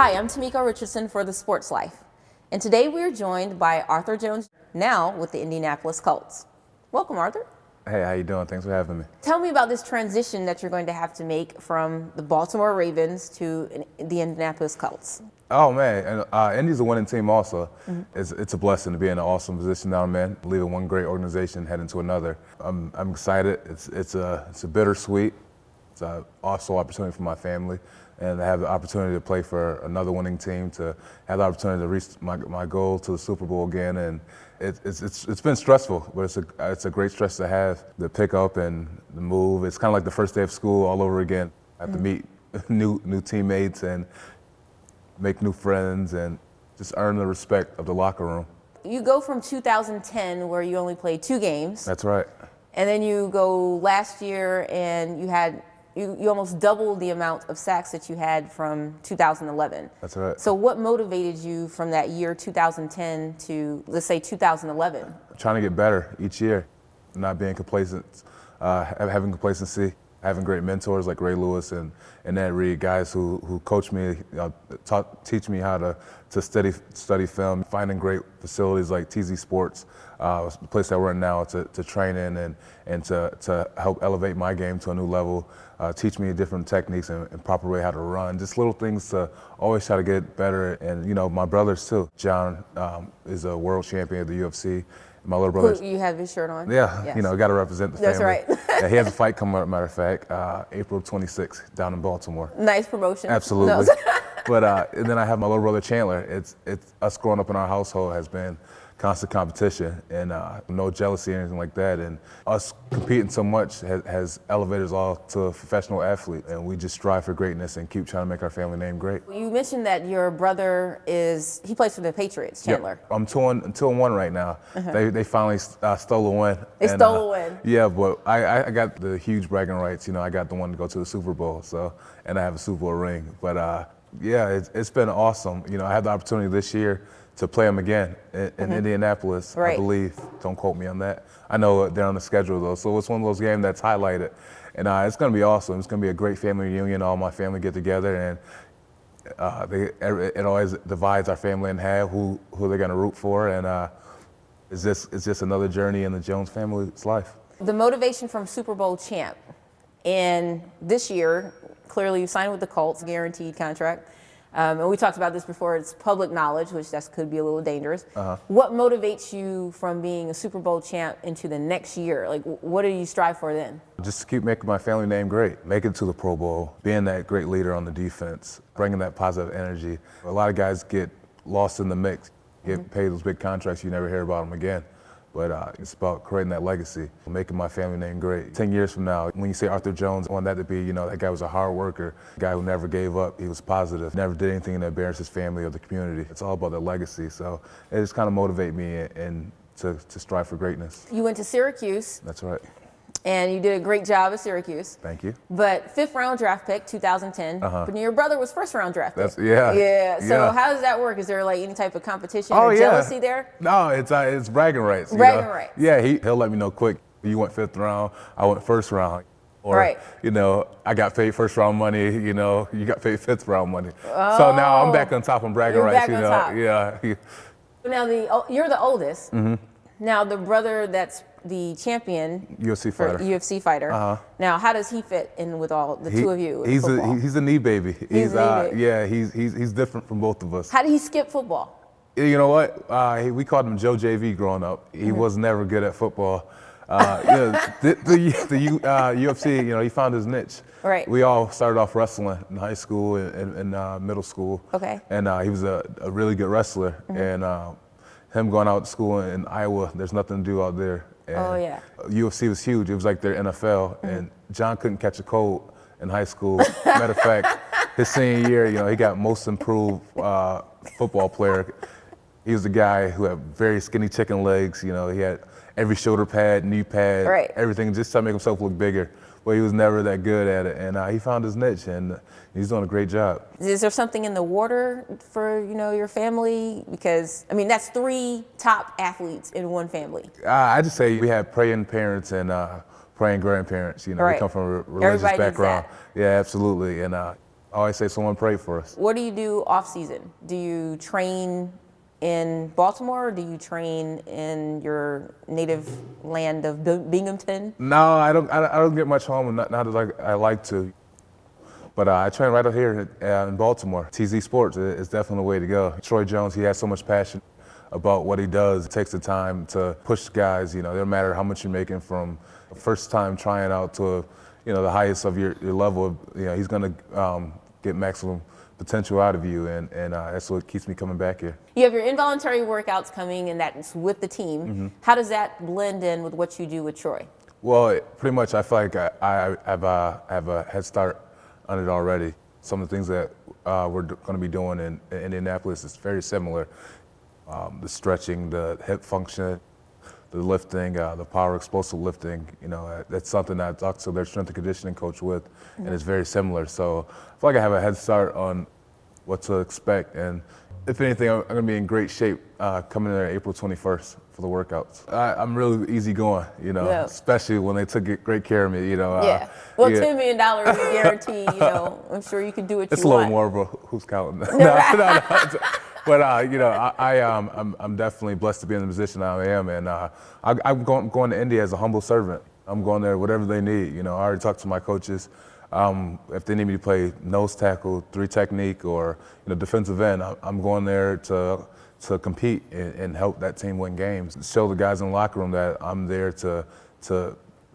Hi, I'm Temeko Richardson for TheSportsLife, and today we are joined by Arthur Jones, now with the Indianapolis Colts. Welcome, Arthur. Hey, how you doing? Thanks for having me. Tell me about this transition that you're going to have to make from the Baltimore Ravens to the Indianapolis Colts. Oh man, and Indy's a winning team also. It's a blessing to be in an awesome position now, man. Leaving one great organization, heading to another. I'm excited. It's a bittersweet. It's an also opportunity for my family, and to have the opportunity to play for another winning team, to have the opportunity to reach my goal to the Super Bowl again, and it's been stressful, but it's a great stress to have, the pick up and the move. It's kind of like the first day of school all over again. I have to meet new teammates and make new friends and just earn the respect of the locker room. You go from 2010, where you only played 2 games. That's right. And then you go last year, and you almost doubled the amount of sacks that you had from 2011. That's right. So what motivated you from that year 2010 to, let's say, 2011? Trying to get better each year, not being complacent, having complacency, having great mentors like Ray Lewis and Ed Reed, guys who coach me, teach me how to study film, finding great facilities like TZ Sports, the place that we're in now, to train in and to help elevate my game to a new level, teach me different techniques and proper way how to run, just little things to always try to get better. And my brothers too. John is a world champion of the UFC. My little brother. Who, you have his shirt on? Yeah, yes. Got to represent the family. That's right. Yeah, he has a fight coming up, matter of fact, April 26th down in Baltimore. Nice promotion. Absolutely. No. But and then I have my little brother Chandler. It's us growing up in our household has been constant competition and no jealousy or anything like that. And us competing so much has elevated us all to professional athletes. And we just strive for greatness and keep trying to make our family name great. You mentioned that your brother he plays for the Patriots, Chandler. Yep. I'm 2-1 right now. They finally stole a win. They stole a win. Yeah, but I got the huge bragging rights. I got the one to go to the Super Bowl, and I have a Super Bowl ring. But yeah, it's been awesome. I had the opportunity this year to play them again in Indianapolis, right. I believe. Don't quote me on that. I know they're on the schedule though, so it's one of those games that's highlighted. And it's going to be awesome. It's going to be a great family reunion. All my family get together, and it always divides our family in half, who they're going to root for. And it's just another journey in the Jones family's life. The motivation from Super Bowl champ, and this year, clearly you signed with the Colts, guaranteed contract. And we talked about this before, it's public knowledge, which could be a little dangerous. What motivates you from being a Super Bowl champ into the next year? Like, what do you strive for then? Just to keep making my family name great, make it to the Pro Bowl, being that great leader on the defense, bringing that positive energy. A lot of guys get lost in the mix, get paid those big contracts, you never hear about them again. But it's about creating that legacy, making my family name great. 10 years from now, when you say Arthur Jones, I want that to be, that guy was a hard worker, a guy who never gave up, he was positive, never did anything to embarrass his family or the community. It's all about the legacy, so it just kind of motivates me and to strive for greatness. You went to Syracuse. That's right. And you did a great job at Syracuse. Thank you. But 5th round draft pick, 2010. But your brother was 1st round draft pick. Yeah. So how does that work? Is there like any type of competition or jealousy there? No, it's bragging rights. Bragging rights. Yeah, he'll let me know quick. You went 5th round, I went 1st round. Or, right. I got paid 1st round money, you got paid 5th round money. So now I'm back on top on bragging rights. Back on top. Yeah. Now you're the oldest. Now the brother that's the champion, UFC fighter. Now, how does he fit in with all the two of you? He's a knee baby. He's different from both of us. How did he skip football? You know what? We called him Joe JV growing up. He was never good at football. The UFC, he found his niche. Right. We all started off wrestling in high school and middle school. Okay. And he was a really good wrestler. And him going out to school in Iowa, there's nothing to do out there. And UFC was huge. It was like their NFL. And John couldn't catch a cold in high school. Matter of fact, his senior year, he got most improved football player. He was the guy who had very skinny chicken legs. He had every shoulder pad, knee pad, everything just to make himself look bigger. But he was never that good at it. And he found his niche, and he's doing a great job. Is there something in the water for, your family? Because, that's 3 top athletes in one family. I just say we have praying parents and praying grandparents. We come from a religious background. Yeah, absolutely. And I always say someone prayed for us. What do you do off season? Do you train in Baltimore, or do you train in your native land of Binghamton? No, I don't get much home, not that I like to. But I train right out here in Baltimore. TZ Sports is definitely the way to go. Troy Jones, he has so much passion about what he does. It takes the time to push guys. You know, it doesn't matter how much you're making from first time trying out to, the highest of your level. You know, he's going to get maximum potential out of you, and that's what keeps me coming back here. You have your involuntary workouts coming, and that's with the team. Mm-hmm. How does that blend in with what you do with Troy? Well, pretty much I feel like I have a head start on it already. Some of the things that we're going to be doing in Indianapolis is very similar. The stretching, the hip function, the lifting, the power explosive lifting, that's something that I talk to their strength and conditioning coach with, mm-hmm. and it's very similar. So I feel like I have a head start on what to expect. And if anything, I'm going to be in great shape coming there April 21st for the workouts. I'm really easygoing, yeah. especially when they took great care of me, Yeah. Well, yeah. $10 million is guaranteed, I'm sure you can do what you want. It's a little more, but who's counting? No. But I'm definitely blessed to be in the position I am, and I'm going to Indy as a humble servant. I'm going there whatever they need. I already talked to my coaches. If they need me to play nose tackle, 3 technique, or defensive end, I'm going there to compete and help that team win games. Show the guys in the locker room that I'm there to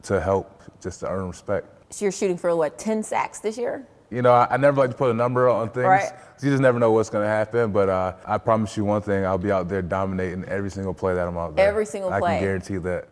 help, just to earn respect. So you're shooting for 10 sacks this year? I never like to put a number on things. Right. You just never know what's going to happen. But I promise you one thing: I'll be out there dominating every single play that I'm out there. Every single play. I can guarantee that.